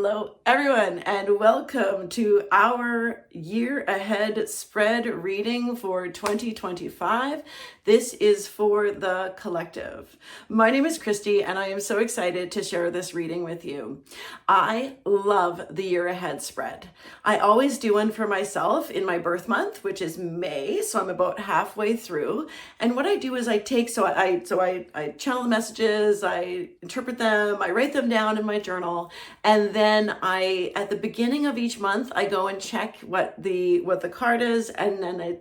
Hello, everyone, and welcome to our year ahead spread reading for 2025. This is for the collective. My name is Christy, and I am so excited to share this reading with you. I love the year ahead spread. I always do one for myself in my birth month, which is May, so I'm about halfway through. And what I do is I channel the messages, I interpret them, I write them down in my journal, and then at the beginning of each month, I go and check what the card is, and then I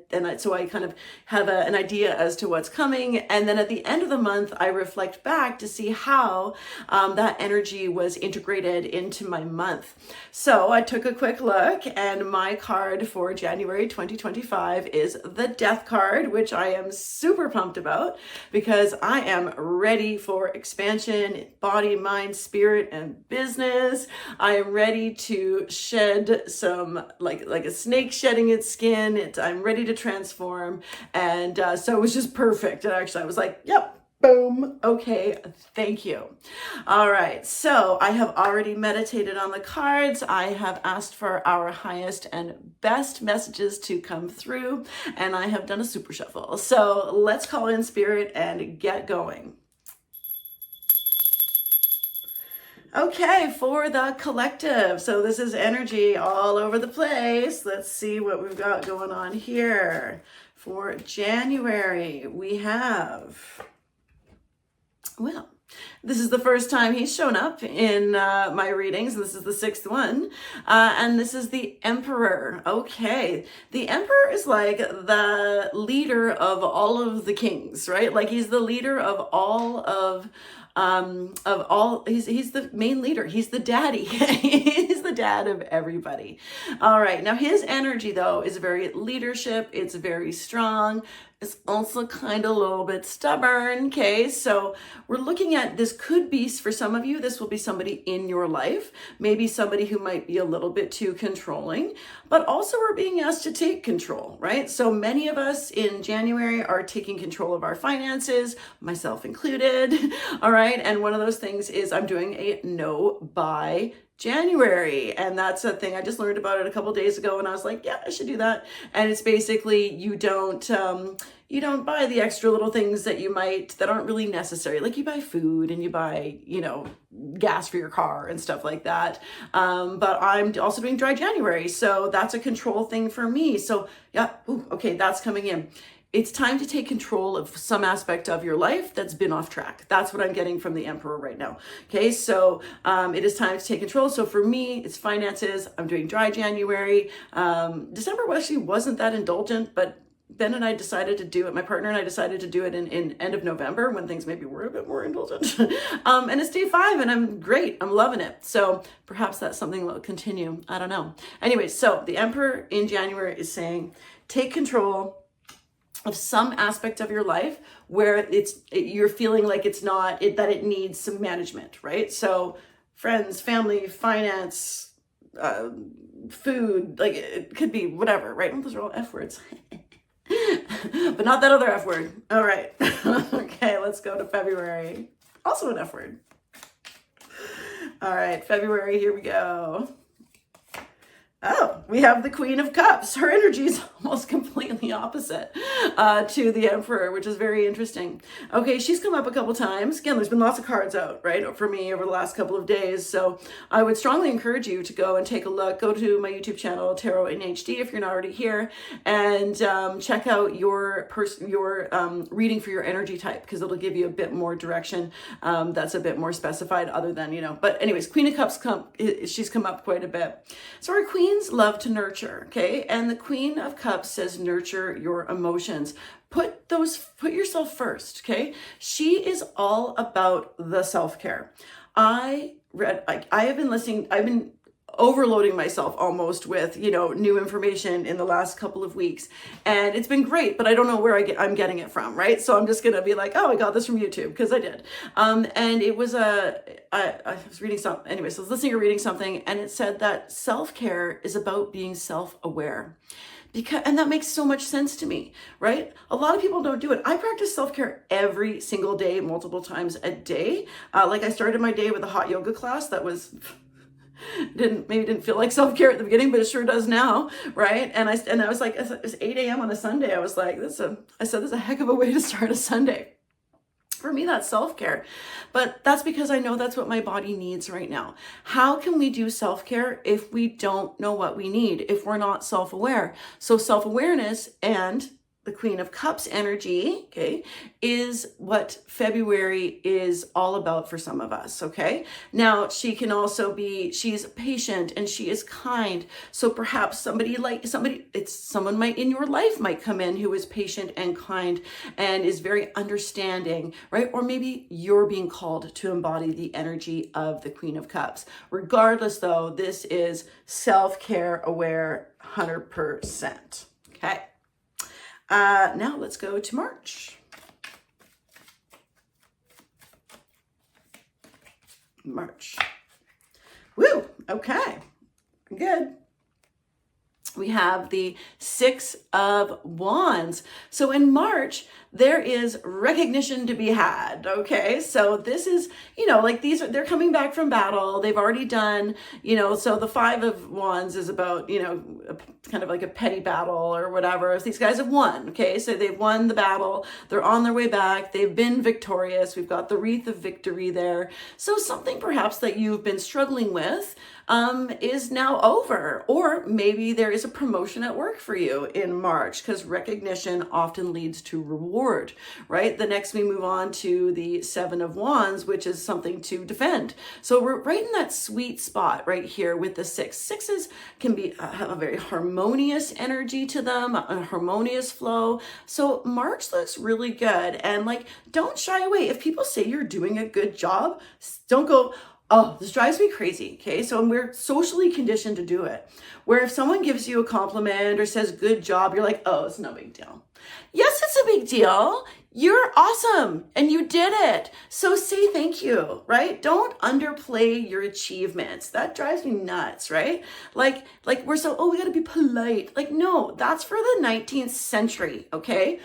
kind of have an idea as to what's coming. And then at the end of the month, I reflect back to see how that energy was integrated into my month. So I took a quick look, and my card for January 2025 is the Death card, which I am super pumped about because I am ready for expansion, body, mind, spirit, and business. I am ready to shed some, like a snake shedding its skin. I'm ready to transform. And so it was just perfect. And actually I was like, yep. Boom. Okay. Thank you. All right. So I have already meditated on the cards. I have asked for our highest and best messages to come through, and I have done a super shuffle. So let's call in spirit and get going. Okay, for the collective. So this is energy all over the place. Let's see what we've got going on here. For January, we have... Well, this is the first time he's shown up in my readings. This is the sixth one. And this is the Emperor. Okay. The Emperor is like the leader of all of the kings, right? Like he's the leader of all, he's the main leader. He's the daddy. He's the dad of everybody. All right. Now his energy though is very leadership. It's very strong. It's also kind of a little bit stubborn. Okay. So we're looking at, this could be, for some of you, this will be somebody in your life, maybe somebody who might be a little bit too controlling, but also we're being asked to take control, right? So many of us in January are taking control of our finances, myself included. All right. And one of those things is I'm doing a no buy January. And that's a thing. I just learned about it a couple days ago and I was like, yeah, I should do that. And it's basically, you don't buy the extra little things that aren't really necessary. Like you buy food and you buy, gas for your car and stuff like that. But I'm also doing dry January. So that's a control thing for me. So yeah. Ooh, okay. That's coming in. It's time to take control of some aspect of your life that's been off track. That's what I'm getting from the Emperor right now. Okay, so it is time to take control. So for me, it's finances. I'm doing dry January. December actually wasn't that indulgent, but Ben and I decided to do it. My partner and I decided to do it in end of November when things maybe were a bit more indulgent. And it's day 5 and I'm great. I'm loving it. So perhaps that's something that will continue. I don't know. Anyway, so the Emperor in January is saying, take control of some aspect of your life where you're feeling like that it needs some management, right? So friends, family, finance, food, like it could be whatever, right? Those are all F words. But not that other F word. All right. Okay, let's go to February. Also an F word. All right, February, here we go. Oh, we have the Queen of Cups. Her energy is almost completely opposite to the Emperor, which is very interesting. Okay, she's come up a couple times. Again, there's been lots of cards out, right, for me over the last couple of days. So I would strongly encourage you to go and take a look. Go to my YouTube channel, Tarot in HD, if you're not already here, and check out your reading for your energy type, because it'll give you a bit more direction that's a bit more specified other than, But anyways, Queen of Cups, she's come up quite a bit. So our Queen love to nurture, okay? And the Queen of Cups says nurture your emotions. Put yourself first, okay? She is all about the self-care. I have been listening, I've been overloading myself almost with, new information in the last couple of weeks. And it's been great, but I don't know where I'm getting it from, right? So I'm just going to be like, oh, I got this from YouTube, because I did. And it was I was reading something, anyway, so I was listening or reading something, and it said that self-care is about being self-aware. And that makes so much sense to me, right? A lot of people don't do it. I practice self-care every single day, multiple times a day. Like I started my day with a hot yoga class that was maybe didn't feel like self-care at the beginning, but it sure does now, right? And I was like, it was 8 a.m. on a Sunday. I was like, this is a heck of a way to start a Sunday. For me, that's self-care, but that's because I know that's what my body needs right now. How can we do self-care if we don't know what we need, if we're not self-aware? So self-awareness and the Queen of Cups energy, okay, is what February is all about for some of us, okay? Now, she can also be, she's patient and she is kind. So perhaps someone might in your life might come in who is patient and kind and is very understanding, right? Or maybe you're being called to embody the energy of the Queen of Cups. Regardless though, this is self-care aware 100%, okay? Now let's go to March. Woo, okay, good. We have the Six of Wands. So in March, there is recognition to be had, okay? So this is, like they're coming back from battle. They've already done, so the Five of Wands is about, kind of like a petty battle or whatever. These guys have won, okay? So they've won the battle. They're on their way back. They've been victorious. We've got the wreath of victory there. So something perhaps that you've been struggling with is now over, or maybe there is a promotion at work for you in March, because recognition often leads to reward, right? The next we move on to the Seven of Wands, which is something to defend. So we're right in that sweet spot right here with the six. Sixes can be have a very harmonious energy to them, a harmonious flow. So March looks really good, and don't shy away. If people say you're doing a good job, don't go, oh, this drives me crazy, okay? So we're socially conditioned to do it. Where if someone gives you a compliment or says good job, you're like, oh, it's no big deal. Yes, it's a big deal. You're awesome and you did it. So say thank you, right? Don't underplay your achievements. That drives me nuts, right? Like we're so, we gotta be polite. No, that's for the 19th century, okay?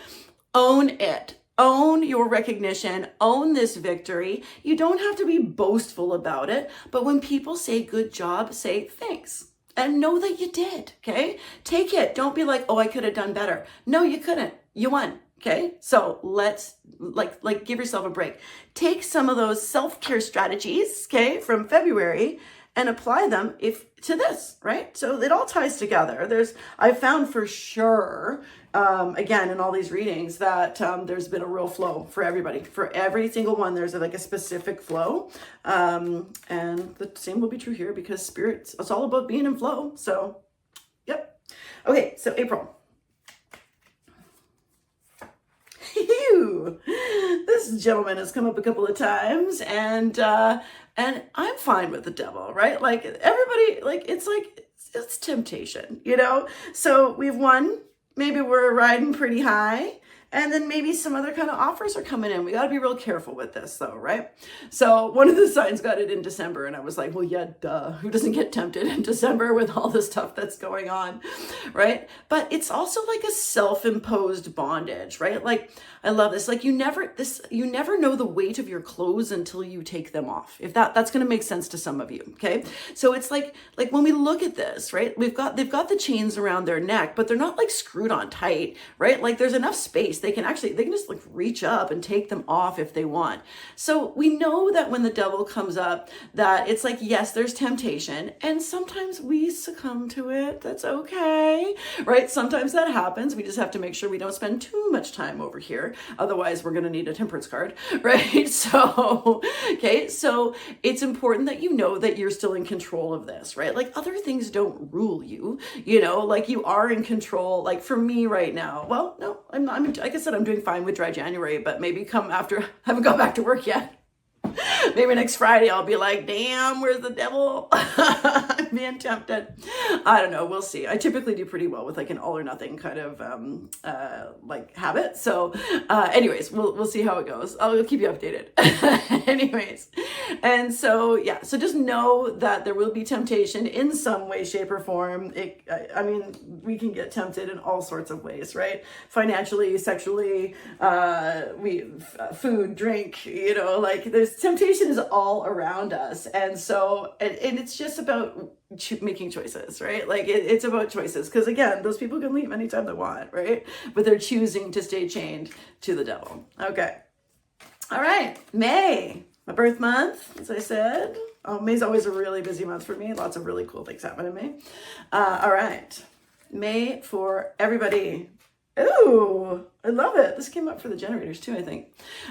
Own it. Own your recognition, own this victory. You don't have to be boastful about it, but when people say good job, say thanks and know that you did, okay? Take it. Don't be like, oh, I could have done better. No, you couldn't. You won, okay? So let's give yourself a break. Take some of those self-care strategies, okay, from February and apply them to this, right? So it all ties together. I found for sure, again, in all these readings that there's been a real flow for everybody. For every single one, there's a specific flow. And the same will be true here because Spirit, it's all about being in flow. So, yep. Okay, so April. This gentleman has come up a couple of times, and I'm fine with the devil, right? Everybody, it's temptation, So we've won. Maybe we're riding pretty high. And then maybe some other kind of offers are coming in. We got to be real careful with this though, right? So one of the signs got it in December, and I was like, well, yeah, duh. Who doesn't get tempted in December with all the stuff that's going on, right? But it's also like a self-imposed bondage, right? I love this. You never know the weight of your clothes until you take them off. If that's going to make sense to some of you, okay? So it's like when we look at this, right? They've got the chains around their neck, but they're not screwed on tight, right? There's enough space. They can just reach up and take them off if they want. So we know that when the devil comes up, that it's yes, there's temptation, and sometimes we succumb to it. That's okay, right? Sometimes that happens. We just have to make sure we don't spend too much time over here. Otherwise, we're going to need a temperance card, right? So, okay. So it's important that you know that you're still in control of this, right? Other things don't rule you, you are in control. For me right now, well, no, I'm not. Like I said, I'm doing fine with dry January, but maybe come after, I haven't gone back to work yet. Maybe next Friday I'll be like, damn, where's the devil? I'm being tempted. I don't know. We'll see. I typically do pretty well with an all or nothing kind of habit. So anyways, we'll see how it goes. I'll keep you updated. Anyways. And so, yeah. So just know that there will be temptation in some way, shape, or form. We can get tempted in all sorts of ways, right? Financially, sexually, food, drink, there's temptation is all around us. And so, and it's just about making choices, right? Like it's about choices. Because again, those people can leave anytime they want, right? But they're choosing to stay chained to the devil. Okay. All right. May, my birth month, as I said. Oh, May's always a really busy month for me. Lots of really cool things happen in May. All right. May for everybody. Ooh, I love it. This came up for the generators too, I think.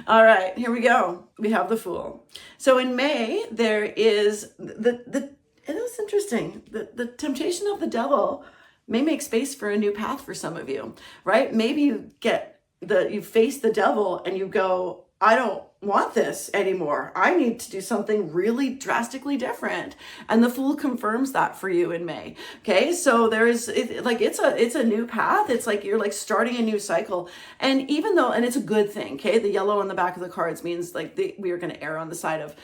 All right, here we go. We have the Fool. So in May, there is it is interesting. The temptation of the devil may make space for a new path for some of you, right? Maybe you face the devil and you go, I don't want this anymore. I need to do something really drastically different. And the Fool confirms that for you in May. Okay. So it's a new path. It's like, you're like starting a new cycle. And even though, and it's a good thing. Okay. The yellow on the back of the cards means like we are going to err on the side of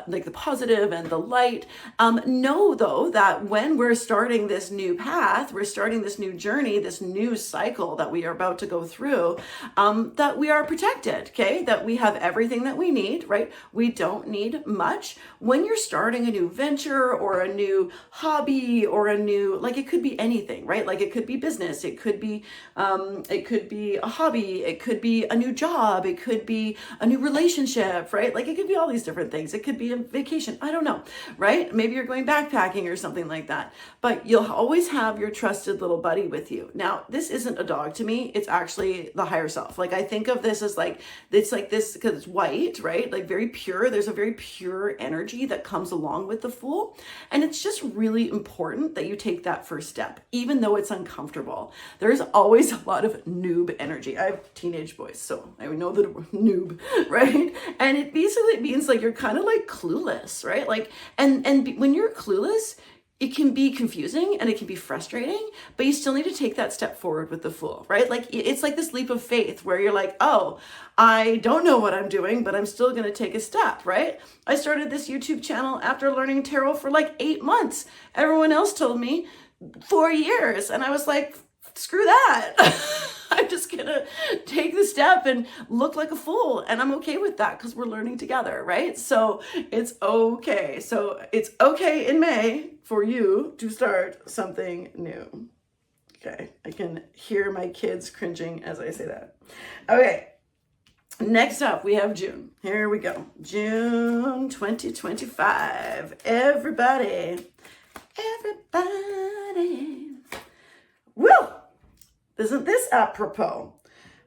like the positive and the light. Know though, that when we're starting this new path, we're starting this new journey, this new cycle that we are about to go through, that we are protected. Okay. That we have everything that we need, right? We don't need much. When you're starting a new venture or a new hobby or a new, like it could be anything, right? Like it could be business, it could be a hobby, it could be a new job, it could be a new relationship, right? Like it could be all these different things. It could be a vacation. I don't know, right? Maybe you're going backpacking or something like that, but you'll always have your trusted little buddy with you. Now, this isn't a dog to me. It's actually the higher self. Like I think of this as like, it's like this, because it's white, right? Like very pure. There's a very pure energy that comes along with the Fool. And it's just really important that you take that first step, even though it's uncomfortable. There's always a lot of noob energy. I have teenage boys, so I know the noob, right? And it basically means like you're kind of like clueless, right? Like, and when you're clueless, it can be confusing and it can be frustrating, but you still need to take that step forward with the Fool, right? Like it's like this leap of faith where you're like, oh, I don't know what I'm doing, but I'm still going to take a step, right? I started this YouTube channel after learning tarot for like 8 months. Everyone else told me 4 years. And I was like, screw that. I'm just going to take the step and look like a fool. And I'm okay with that because we're learning together, right? So it's okay. So it's okay in May for you to start something new. Okay. I can hear my kids cringing as I say that. Okay. Next up, we have June. Here we go. June 2025. Everybody. Woo! Isn't this apropos?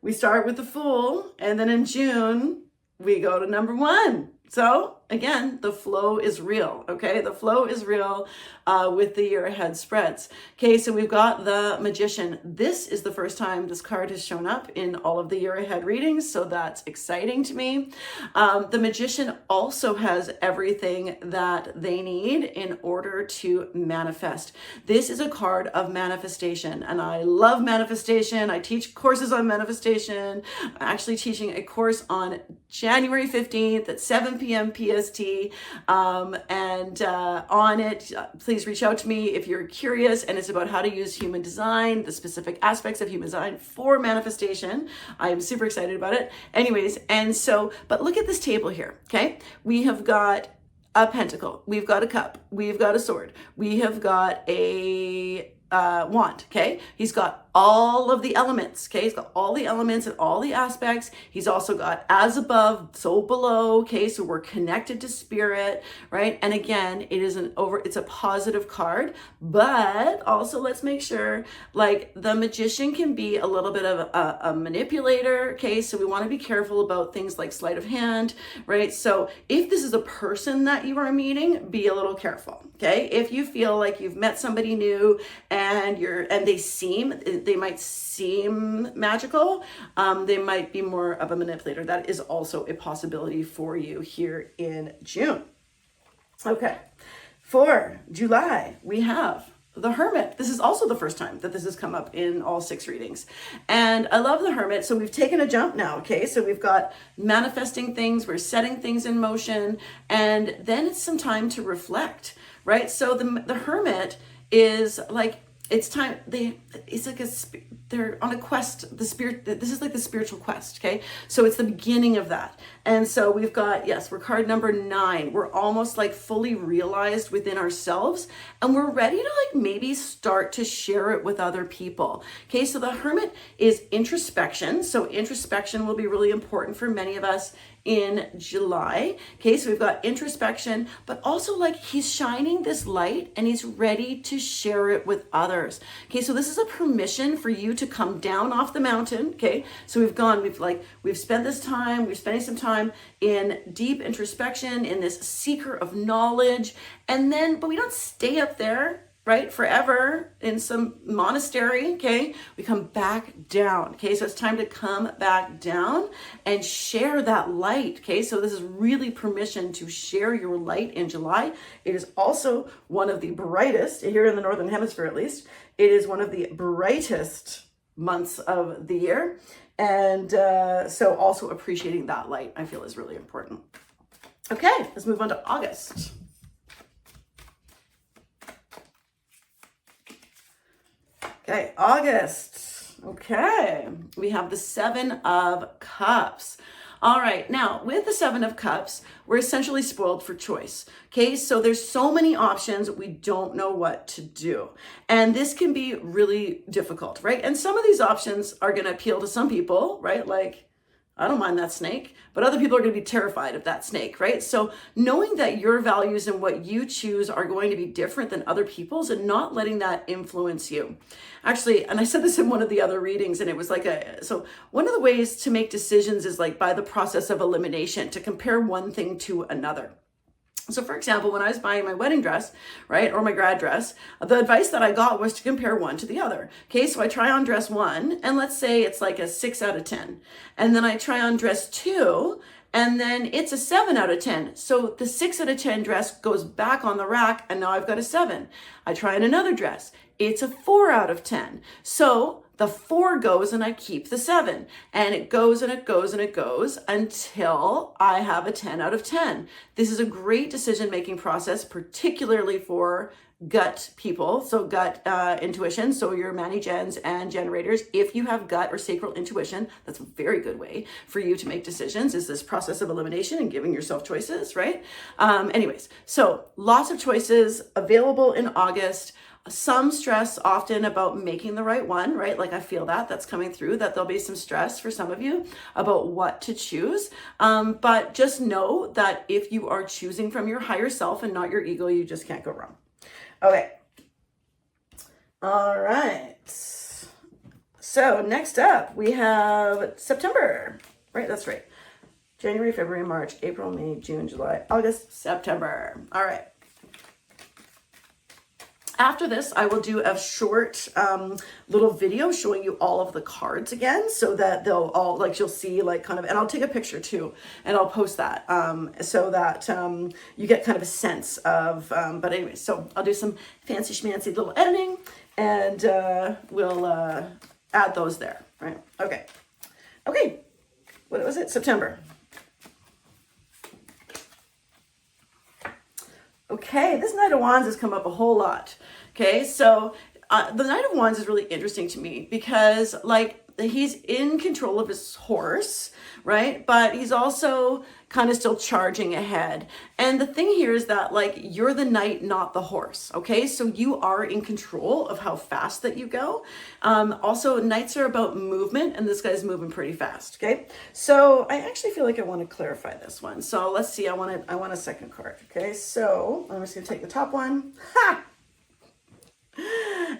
We start with the Fool, and then in June, we go to number 1. So again, the flow is real, okay? The flow is real with the year ahead spreads. Okay, so we've got the Magician. This is the first time this card has shown up in all of the year ahead readings, so that's exciting to me. The Magician also has everything that they need in order to manifest. This is a card of manifestation, and I love manifestation. I teach courses on manifestation. I'm actually teaching a course on January 15th at 7 p.m. PST. And on it, please reach out to me if you're curious. And it's about how to use human design, the specific aspects of human design for manifestation. I'm super excited about it. Anyways, and so, but look at this table here, okay? We have got a pentacle. We've got a cup. We've got a sword. We have got a wand, okay? He's got all of the elements, okay? He's got all the elements and all the aspects. He's also got as above, so below, okay? So we're connected to spirit, right? And again, it's a positive card, but also let's make sure, like, the Magician can be a little bit of a manipulator, okay? So we want to be careful about things like sleight of hand, right? So if this is a person that you are meeting, be a little careful, okay? If you feel like you've met somebody new and they might seem magical, they might be more of a manipulator. That is also a possibility for you here in June. Okay, for July, we have the Hermit. This is also the first time that this has come up in all 6 readings. And I love the Hermit. So we've taken a jump now, okay? So we've got manifesting things, we're setting things in motion, and then it's some time to reflect, right? So the Hermit is like, it's time it's like they're on a quest, the spirit, this is like the spiritual quest. Okay, so it's the beginning of that. And so we've got, yes, we're card number 9. We're almost like fully realized within ourselves, and we're ready to like maybe start to share it with other people. Okay, so the Hermit is introspection. So introspection will be really important for many of us in July. Okay, so we've got introspection, but also like he's shining this light and he's ready to share it with others. Okay, so this is a permission for you to come down off the mountain. Okay, so we've spent this time, we're spending some time in deep introspection, in this seeker of knowledge, and then, but we don't stay up there, right, forever in some monastery. Okay, we come back down. Okay, so it's time to come back down and share that light. Okay, so this is really permission to share your light in July. It is also one of the brightest, here in the Northern Hemisphere at least, it is one of the brightest months of the year. And so also appreciating that light, I feel, is really important. Okay, let's move on to August. Okay, August. Okay, we have the 7 of Cups. All right, now with the 7 of Cups, we're essentially spoiled for choice. Okay, so there's so many options, we don't know what to do. And this can be really difficult, right? And some of these options are going to appeal to some people, right? Like, I don't mind that snake, but other people are going to be terrified of that snake, right? So knowing that your values and what you choose are going to be different than other people's and not letting that influence you. Actually, and I said this in one of the other readings, and it was like so one of the ways to make decisions is like by the process of elimination, to compare one thing to another. So for example, when I was buying my wedding dress, right, or my grad dress, the advice that I got was to compare one to the other. Okay, so I try on dress 1, and let's say it's like a 6 out of 10. And then I try on dress 2, and then it's a 7 out of 10. So the 6 out of 10 dress goes back on the rack, and now I've got a 7. I try on another dress. It's a 4 out of 10. So the 4 goes and I keep the 7, and it goes and it goes and it goes until I have a 10 out of 10. This is a great decision-making process, particularly for gut people. So gut intuition. So your Mani-Gens and generators, if you have gut or sacral intuition, that's a very good way for you to make decisions, is this process of elimination and giving yourself choices, right? Anyways, so lots of choices available in August. Some stress often about making the right one, right? Like I feel that's coming through, that there'll be some stress for some of you about what to choose. But just know that if you are choosing from your higher self and not your ego, you just can't go wrong. Okay. All right. So next up we have September, right? That's right. January, February, March, April, May, June, July, August, September. All right. After this, I will do a short little video showing you all of the cards again, so that they'll all, like, you'll see, like, kind of, and I'll take a picture too, and I'll post that so that you get kind of a sense of, but anyway, so I'll do some fancy schmancy little editing, and we'll add those there, right? Okay. Okay. What was it? September. Okay, this Knight of Wands has come up a whole lot. Okay, so the Knight of Wands is really interesting to me because, like, he's in control of his horse, right? But he's also kind of still charging ahead. And the thing here is that, like, you're the knight, not the horse, okay? So you are in control of how fast that you go. Also, knights are about movement, and this guy's moving pretty fast, okay? So I actually feel like I want to clarify this one. So let's see, I want a second card, okay? So I'm just going to take the top one. Ha!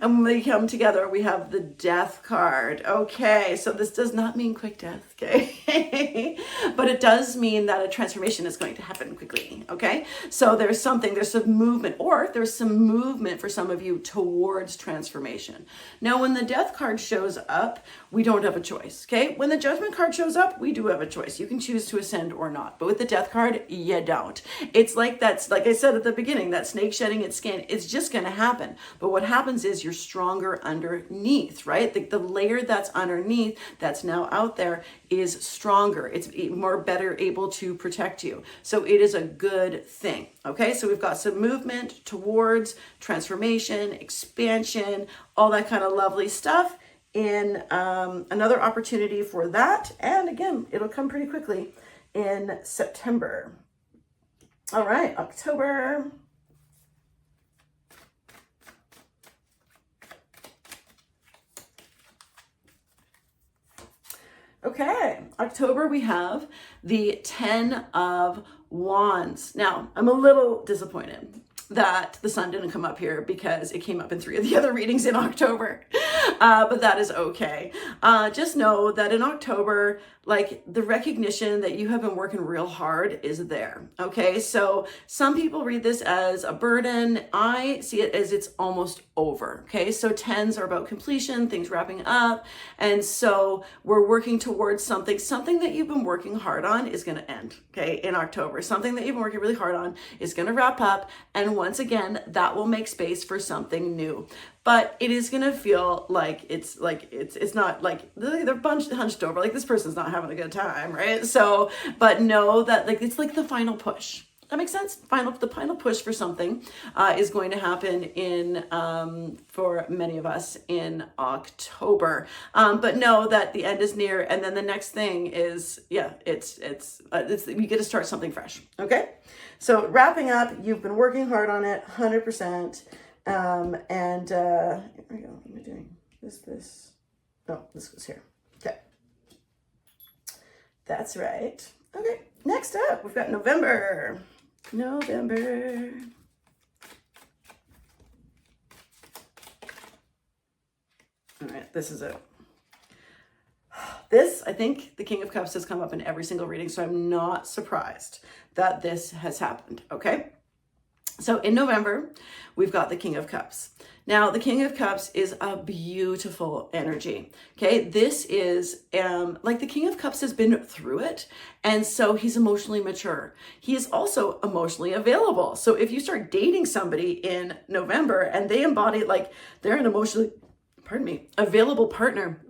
And when they come together, we have the Death card. Okay, so this does not mean quick death, okay? But it does mean that a transformation is going to happen quickly, okay? So there's some movement, or there's some movement for some of you towards transformation. Now, when the Death card shows up, we don't have a choice, okay? When the Judgment card shows up, we do have a choice. You can choose to ascend or not. But with the Death card, you don't. It's like, that's, like I said at the beginning, that snake shedding its skin, it's just going to happen. But what happens is you're stronger underneath, right? The layer that's underneath that's now out there is stronger. It's more better able to protect you. So it is a good thing. Okay, so we've got some movement towards transformation, expansion, all that kind of lovely stuff in another opportunity for that. And again, it'll come pretty quickly in September. All right, October. Okay, October, we have the 10 of Wands. Now, I'm a little disappointed that the sun didn't come up here because it came up in 3 of the other readings in October, but that is okay. Just know that in October, like, the recognition that you have been working real hard is there. Okay, so some people read this as a burden. I see it as it's almost over. Okay, so 10s are about completion, things wrapping up, and so we're working towards something that you've been working hard on is going to end. Okay, in October, something that you've been working really hard on is going to wrap up, and once again, that will make space for something new. But it is gonna feel like it's not like they're hunched over, like this person's not having a good time, right? So, but know that, like, it's like the final push. That makes sense. The final push for something is going to happen in for many of us in October. But know that the end is near, and then the next thing is, it's you get to start something fresh. Okay, so wrapping up, you've been working hard on it, 100%. And here we go. What am I doing? This. Oh, this goes here. Okay. That's right. Okay. Next up, we've got November. All right. This is it. This, I think the King of Cups has come up in every single reading, so I'm not surprised that this has happened. Okay. So in November, we've got the King of Cups. Now, the King of Cups is a beautiful energy. Okay, this is like the King of Cups has been through it, and so he's emotionally mature. He is also emotionally available. So if you start dating somebody in November and they embody, like, they're an emotionally, available partner,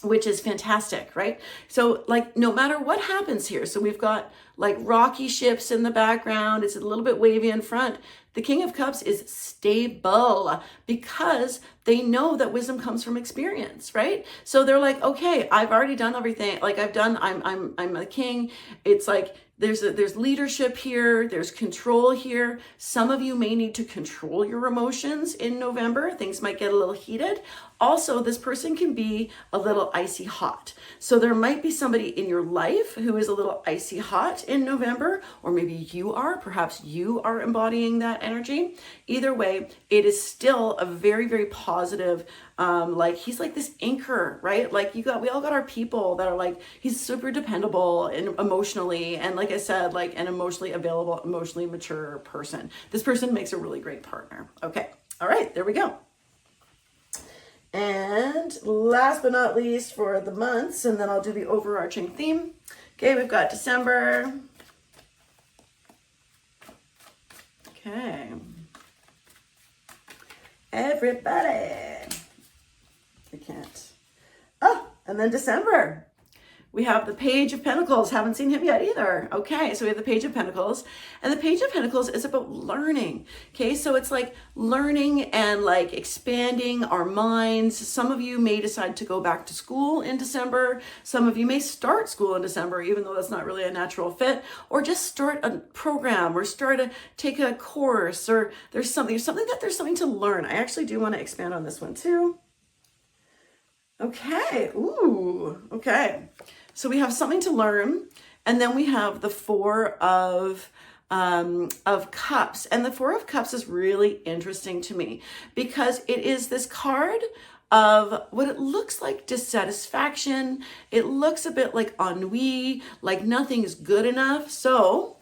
which is fantastic, right? So, like, no matter what happens here, so we've got like rocky ships in the background, it's a little bit wavy in front. The King of Cups is stable because they know that wisdom comes from experience, right? So they're like, okay, I've already done everything. Like, I'm a king. It's like, there's leadership here, there's control here. Some of you may need to control your emotions in November. Things might get a little heated. Also, this person can be a little icy hot. So there might be somebody in your life who is a little icy hot in November, or maybe you are, perhaps you are embodying that energy. Either way, it is still a very, very positive, like, he's like this anchor, right? Like, we all got our people that are like, he's super dependable and emotionally, and like I said, like an emotionally available, emotionally mature person. This person makes a really great partner. Okay. All right, there we go. And last but not least for the months, and then I'll do the overarching theme. Okay, we've got December. Okay. Everybody. I can't. Oh, and then December. We have the Page of Pentacles. Haven't seen him yet either. Okay, so we have the Page of Pentacles. And the Page of Pentacles is about learning. Okay, so it's like learning and like expanding our minds. Some of you may decide to go back to school in December. Some of you may start school in December, even though that's not really a natural fit. Or just start a program, or take a course, or there's something to learn. I actually do want to expand on this one too. Okay, ooh, okay. So we have something to learn, and then we have the Four of Cups. And the Four of Cups is really interesting to me because it is this card of what it looks like dissatisfaction. It looks a bit like ennui, like nothing is good enough. So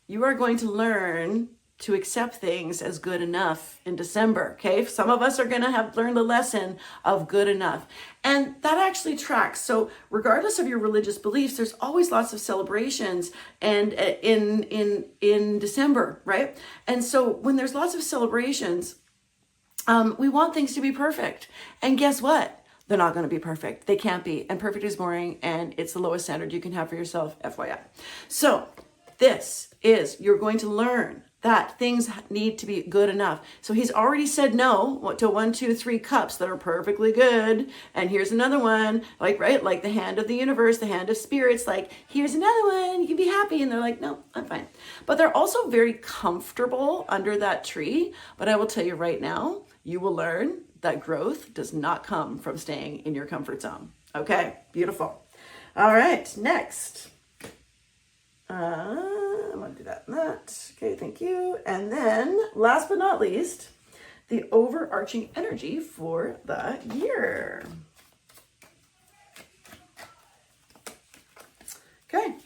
you are going to learn to accept things as good enough in December, okay? Some of us are gonna have learned the lesson of good enough. And that actually tracks. So regardless of your religious beliefs, there's always lots of celebrations and in December, right? And so when there's lots of celebrations, We want things to be perfect. And guess what? They're not going to be perfect. They can't be. And perfect is boring, and it's the lowest standard you can have for yourself, FYI. So you're going to learn that things need to be good enough. So he's already said no to 1, 2, 3 cups that are perfectly good. And here's another one, like the hand of the universe, the hand of spirits, like, here's another one, you can be happy. And they're like, no, I'm fine. But they're also very comfortable under that tree. But I will tell you right now, you will learn that growth does not come from staying in your comfort zone. Okay, beautiful. All right, next. I'm going to do that and that. Okay, thank you. And then, last but not least, the overarching energy for the year. Okay.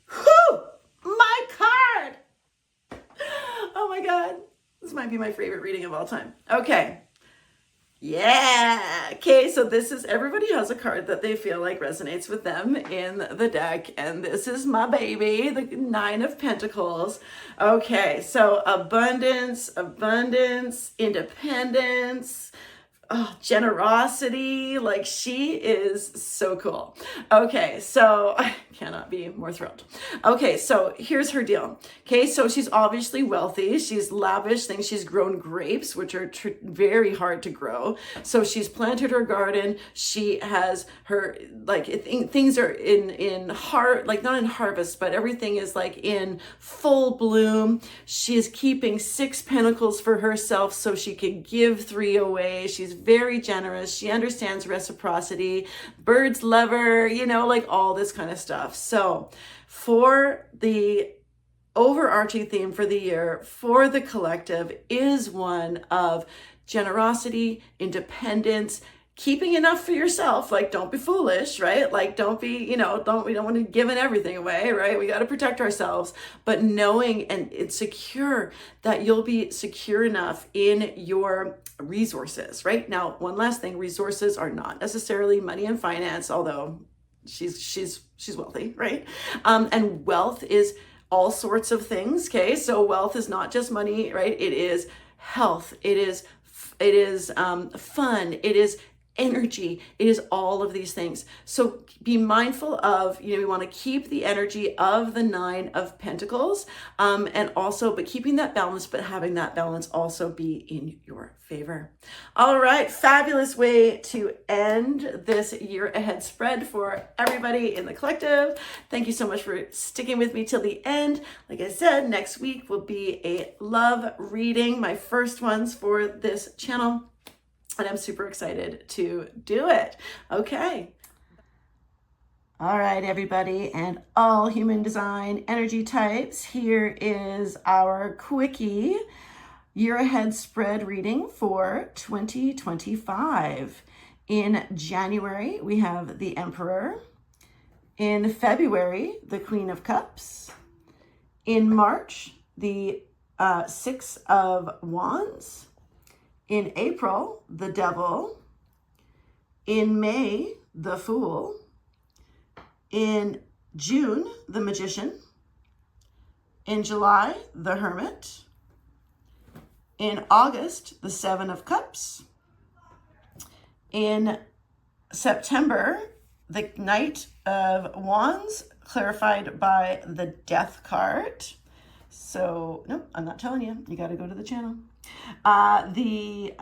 Whew! My card! Oh my God. This might be my favorite reading of all time. Okay. Yeah. Okay, so this is, everybody has a card that they feel like resonates with them in the deck. And this is my baby, the 9 of Pentacles. Okay, so abundance, independence, generosity. Like, she is so cool. Okay, so I cannot be more thrilled. Okay, so here's her deal. Okay, so she's obviously wealthy. She's lavish things. She's grown grapes, which are very hard to grow. So she's planted her garden. She has her, like, things are in not in harvest, but everything is like in full bloom. She's keeping 6 pentacles for herself so she can give 3 away. She's very generous. She understands reciprocity. Birds love her, like all this kind of stuff. So for the overarching theme for the year, for the collective, is one of generosity, independence, keeping enough for yourself. Like, don't be foolish, right? Like, don't be, we don't want to give everything away, right? We got to protect ourselves, but knowing and it's secure that you'll be secure enough in your resources, right? Now, one last thing, resources are not necessarily money and finance, although she's wealthy, right? And wealth is all sorts of things. Okay. So wealth is not just money, right? It is health. It is fun. It is energy. It is all of these things. So be mindful of, we want to keep the energy of the 9 of Pentacles, and also, but keeping that balance, but having that balance also be in your favor. All right. Fabulous way to end this year ahead spread for everybody in the collective. Thank you so much for sticking with me till the end. Like I said, next week will be a love reading, my first ones for this channel. And I'm super excited to do it. Okay. All right, everybody, and all human design energy types. Here is our quickie year ahead spread reading for 2025. In January, we have the Emperor. In February, the Queen of Cups. In March, the 6 of Wands. In April, the Devil. In May, the Fool. In June, the Magician. In July, the Hermit. In August, the 7 of Cups. In September, the Knight of Wands, clarified by the Death card. So, nope, I'm not telling you. You got to go to the channel. In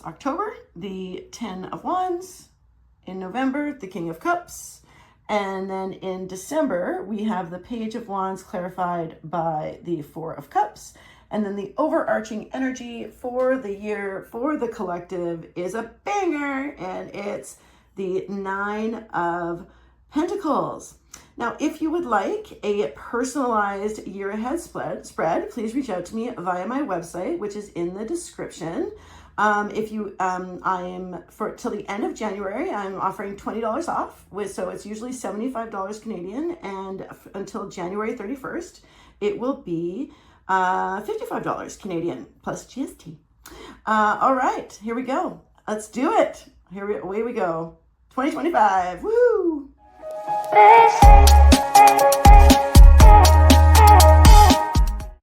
October, the 10 of Wands. In November, the King of Cups. And then in December, we have the Page of Wands clarified by the 4 of Cups. And then the overarching energy for the year, for the collective, is a banger, and it's the 9 of Pentacles. Now, if you would like a personalized year ahead spread, please reach out to me via my website, which is in the description. Till the end of January, I'm offering $20 off, so it's usually $75 Canadian, and until January 31st, it will be $55 Canadian plus GST. All right, here we go. Let's do it. Away we go. 2025. Woo!